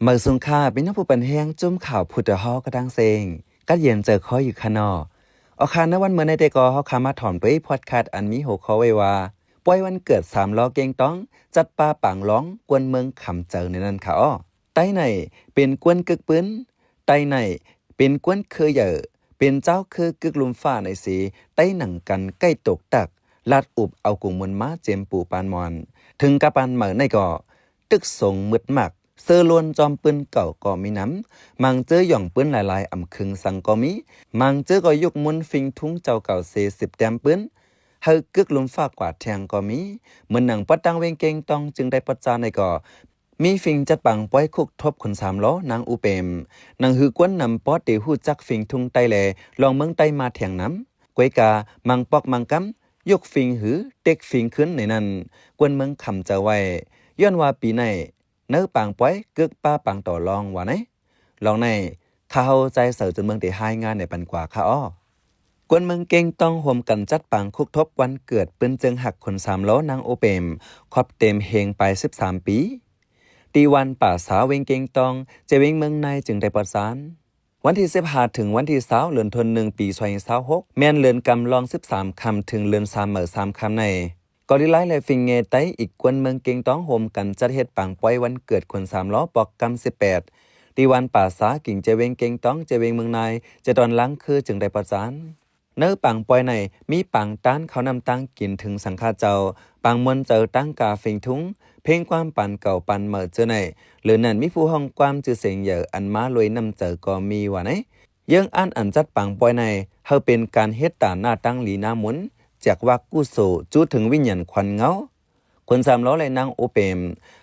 เมื่อสุงค่าเป็นนักผู้ปันแห้งจุ่มข่าวพุทธฮอกระดังเซงก็เย็นเจอคออยู่ข้างนอกเอาคาในวันเมื่อในเตกอเฮาคามาถอนด้วยพอดคาสต์อันมีหัวข้อไว้ว่าป่วยวันเกิด3ล้อเก่งต้องจัดปาปังร้องกวนเมืองขำเจอในนั้นค่ะอ้อใต้ในเป็นกวนกึกปืนใต้ในเป็นกวนเคยเหยอเป็นเจ้าคือกึกลุมฟ้าในสีใต้หนังกันใกล้ตกตักลาดอุบเอากุงมนม้าเจมปูปานมอนถึงกะปันเหมือในก่อตึกสงมืดมักเสื้อล้วนจอมปืนเก่าก็มีน้ำมังเจอหย่องปืนหลายๆอ่ำคึงสังก็มีมังเจอก็ยกมุนฟิงทุ้งเจ้าเก่า40แต้มปืนเฮากึกลุมฟ้ากว่าแทงก็มีเหมือนหนังปัดตังเวงเกงตองจึงได้ปัจจาในก่อมีฟิงจัดปังป้อยคุกทบคน3ล้อนางอุเปมนางหือกวนนำป๊อดเดหูจักฟิงทุงไตแลลองเมืองไตมาแทงน้ำกวยกามังปอกมังกำยกฟิงหือเด็กฟิงขึ้นในนั้นกวนเมืองคำจะไว้ย้อนว่าปีในเนื้อปังป้อยกึกป้าปังต่อลองว่าไหนลองในข้าใจเสือจนเมืองได้หายงานในปันกว่าข้าอ้อกวนเมืองเก่งต้องห่วมกันจัดปังคุกทบวันเกิดปืนจึงหักคน3ล้อนางโอเปมครอบเต็มเฮงไป13ปีตีวันป่าสาวเวงเก่งตองเจเวงเมืองในจึงได้ประสานวันที่15ถึงวันที่20เดือนธันวาคมปี2026แม่นเรือนกำลอง13คำถึงเรือน3เหมือ3คำในกอริไลและฟิงเงไตอีกกวนเมืองเก่งต้องโฮมกันจัดเฮ็ดปังปล่อยวันเกิดคน3ล้อปอกกำ18ตีวันป่าสากิ่งเจเวงเก่งต้องเจเวงเมืองในจะตอนล้างคือจึงได้ประสานเนื้อปังปล่อยในมีปังต้านเขานำตั้งกินถึงสังฆาเจ้าปังมนเจอตั้งกาฟิงทุ้งเพลงความปันเก่าปันเหมือเจอในหรือนั่นมีผู้ห้องความจือเสียงเหยออันมาลอยนำเจอก็มีว่าไหนยังอันจัดปังปล่อยในเฮาเป็นการเฮ็ดตาหน้าตั้งหลีหน้าหมุนจากว่ากู้โซจูถึงวิญญาณควันเงาคน3ล้อเลยนางโอเปม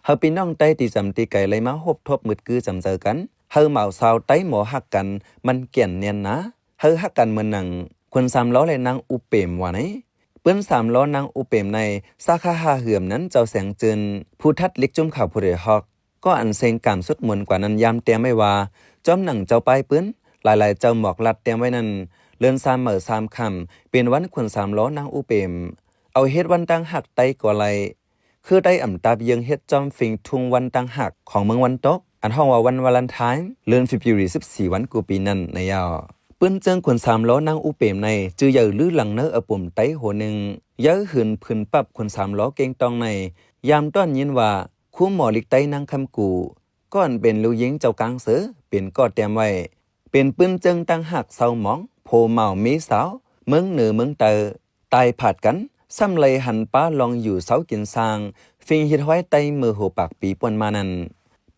เฮาพี่น้องใต้ตีจำตีไก่เลยมาฮบทบมืดกือจำเจอกันเฮาเหมาสาวใต้หมอฮักกันมันเกี่ยนเนียนนะเฮาฮักกันเหมือนหนังคน3ล้อเลยนางอุเปมว่าไหนเปิ้น3ล้อนางอุเปมในสาขาหาเหือมนั้นเจ้าแสงจืนผู้ทัดเล็กจุ่มข่าวผู้ใดฮอกก็อันเซงกามสุดมนกว่านั้นยามเตียไม่ว่าจอมหนังเจ้าไปเปิ้นหลายๆเจ้าหมอกลัดเตียมไว้นั้นเลื่อน3เหมือ3คำเป็นวันคน3ล้อนางอุเปมเอาเฮ็ดวันตั้งหักไตก่อไหลคือได้อ่ำตาเบียงเฮ็ดจอมฟิงทุงวันตั้งหักของเมืองวันตกอันห้องว่าวันวาเลนไทน์เลื่อนFebruary 14วันกูปีนั้นในยาวปื้นเจิงคน3ล้อนางอุเปมในจือใหญ่ลื้อหลังเนื้ออปุ่มไตโหนึงย้อหืนพื้นปับคน3ล้อเก่งตองในยามต้อนยินว่าคู่หมอลิกไตนางคำกูก้อนเป็นลูกยิงเจ้ากลางเสือเป็นกอดแต้มไว้เป็นปื้นเจิงตั้งหักเศร้าหมองโพเมามีสาวเมืองเหนือเมืองเตอตายผาดกันซ้ำเลยหันป้าลองอยู่เสากินสร้างฟิงฮิดห้อยไตมือหัวปากปีป่วนมานั้น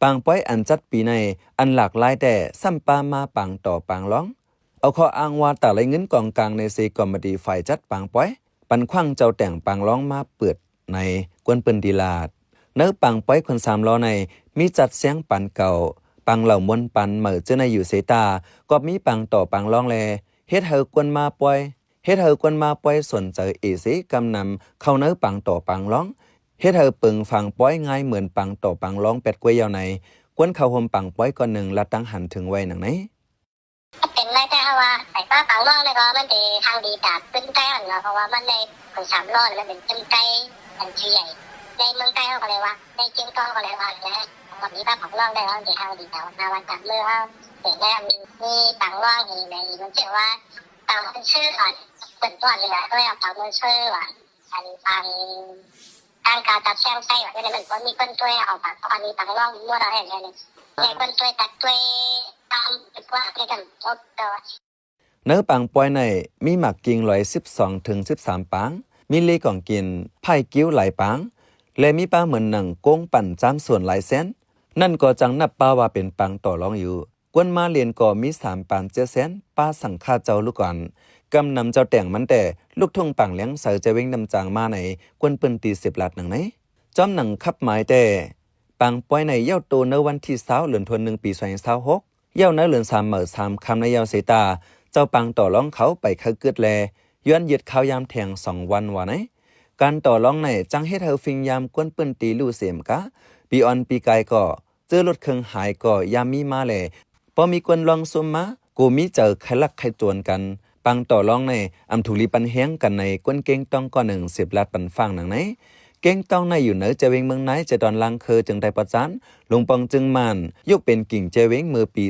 ปังป้อยอันจัดปีในอันหลากหลายแต่ซ้ำปามาปังต่อปังร้องเอาข้ออ้างว่าแต่ไรเงินกองกลางในซีกอมดีฝ่ายจัดปังป้อยปันคว้างเจ้าแต่งปังร้องมาเปิดในกวนปืนดีลาดเนื้อปังป้อยคน3ล้อในมีจัดเสียงปันเก่าปังเหล่ามนปันเหมือเจ้าในอยู่เสตาก็มีปังต่อปังร้องแลเฮ็ดเฮอกวนมาป้อยเฮ็ดเฮอกวนมาป้อยสนใจเอซีกำนำเข้าเนื้อปังต่อปังร้องเฮ็ดเฮอปึงฟังป้อยง่ายเหมือนปังต่อปังร้องเป็ดกวยยาวในกวนเข้าห่มปังป้อยก่อนหนึ่งละตั้งหันถึงไว้หนังไหนเป็นไรแต่ว่าใส่ป้าปังร้องเลยก็มันดีทางดีดาดตึ้งใจอ่อนเพราะว่ามันในคน3ล้อมันเป็นตึ้งใจอันใหญ่ในเมืองใต้เขาก็เลยว่าในเชียงตองก็เลยว่านะวันนี้ป้าปังร้องได้แล้วดีทางดีแต่ว่าวันจับมือเขาเห็นได้มีปังร้องในมันเชื่อว่าปังเป็นชื่อก่อนเปิดตัวเลยนะก็เลยเอาปังมันชื่อว่าอันปังการการตัดแช่งไส้แบบนี้มันก็มีคนช่วยเอาปังอันนี้ปังร้องมั่วเราเห็นเลยในคนช่วยตัดช่วยตามว่าในกันจบตัวเนื้อปังปอยในมีหมักกิ่ง112ถึง13ปังมีเลของกินไผ่กิ้วหลายปังและมีป้าเหมือนหนังโก้งปั่นจ้ำส่วนหลายเส้นนั่นก็จังนับป้าว่าเป็นปังต่อรองอยู่กวนมาเรียนก็มี3ปัง7เส้นป้าสังฆาเจ้าลูกก่อนกำนำเจ้าแต่งมันแต่ลูกทุ่งปังเลี้ยงเสือจะเว้งนำจางมาในกวนปืนตี10 ลัดหนังไหนจอมหนังขับหมายแต่ปังปอยในเย้าโตในวันที่20เดือนธันวาคมปี2026เย้าในเดือน3เหมือ3คำในเย้าเสตาเจ้าปังต่อร้องเขาไปเขาเกิดแลย้อนยึดเขายามแทง2 วันว่าไหนการต่อร้องในจังเฮ็ดเฮาฟิงยามกวนปืนตีลู่เสียมกะปีออนปีกายก็เจอรถเครื่องหายก็ยามมีมาแลพอมีกวนลองซุมมากูมีเจอใครลักใครจวนกันปังต่อร้องในอำทุลีปันแห้งกันในกวนเก่งต้องก็10 ลัดปันฟังหนังไหน เก้งต้องในอยู่เหนือเจเวงเมืองไหนจะดอนลังเคอจึงได้ประจันลุงปองจึงมันยกเป็นกิ่งเจเวงมือปี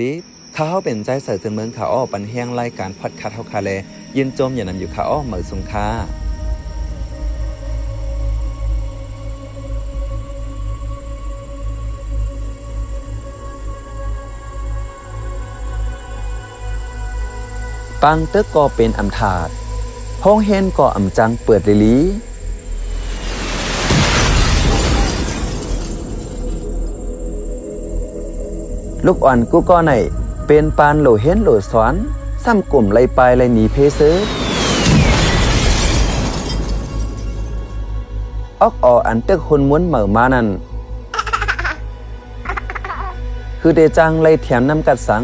2010เขาเป็นใจใส่ถึงเมืองขาอ้อปันแห้งรายการพอดคาสต์เฮาคาแลยินจมอย่านำอยู่ขาอ้อเหมือสุงคาปังตึกก็เป็นอำถาดห้องเฮนก็อำจังเปิดลิลีลูกอ่อนกูก็ไหนเป็นปานโหลเฮนโหลสอนซ้ำกลุ่มไล่ปลายไล่หนีเพซื้อออกอันตึกคนม้วนเหม่อมานั่นคือเดจังไล่แถมน้ำกัดสั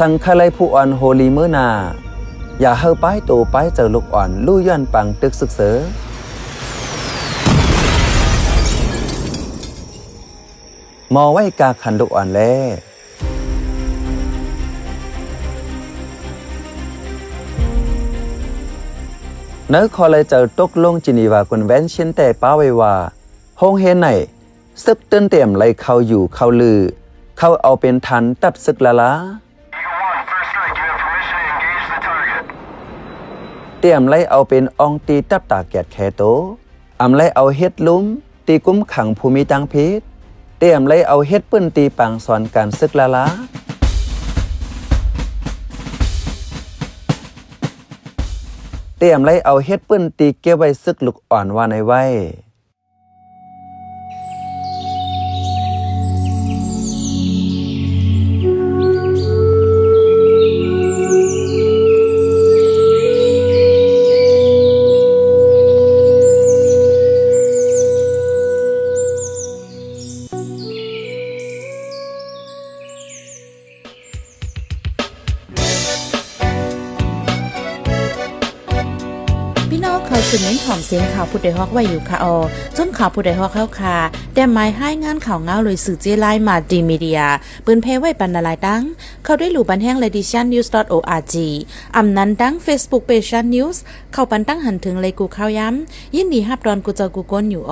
งคาไลผู้อ่อนโฮลีเมื่อนาอย่าเฮาป้ายโตป้ายเจอลูกอ่อนลู่ย้อนปังตึกศึกเสอมอไว้กาขันลูกอ่อนแลเนื้อคอเลยเจอตกลงจินีวาคนแว้นเช่นแต่ป้าไว้ว่าห้องเฮนไหนซึกเต้นเตี่ยมไล่เข้าอยู่เข้าลือเข้าเอาเป็นทันตับซึกละเตรียมไล่เอาเป็นอองตีตับตาแกดแคโตอำไล่เอาเฮ็ดลุ้มตีกุ้มขังภูมิตังพิษเตรียมไล่เอาเฮ็ดปื้นตีปังสอนการซึกละเตรียมไล่เอาเฮ็ดปื้นตีเก็บไว้ซึกลูกอ่อนว่าในไว้เขาสืบเน้นถ่อมเสียงข่าวผู้ใดฮอกไว้อยู่ค่ะจนข่าวผู้ใดฮอกเข้าค่ะแต่หมายให้งานข่าวเงาเลยสื่อเจไลมาดีมีเดียปืนเพไว้บรรณาลายดังเขาได้หลู่บันแห้ง lediciannews.org อำนั้นดัง Facebook page news เข้าปันตั้งหันถึงเลยกูข่าวย้ำยินดีฮับดอนกูเจอกูก้นอยู่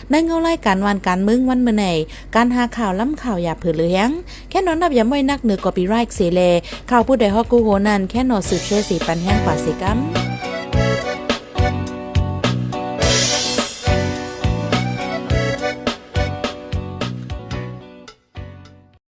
ในเงาไล่การวันการมึงวันเมื่อไหนการหาข่าวล้ำข่าวอย่าเผือเลี้ยงแค่นอนนับย้ำไว้นักเหนือกอปีไรค์เสเลข่าวผู้ใดฮอกกูโหนันแค่นอสืบเชื่อสีปันแห้งกว่าสิกัม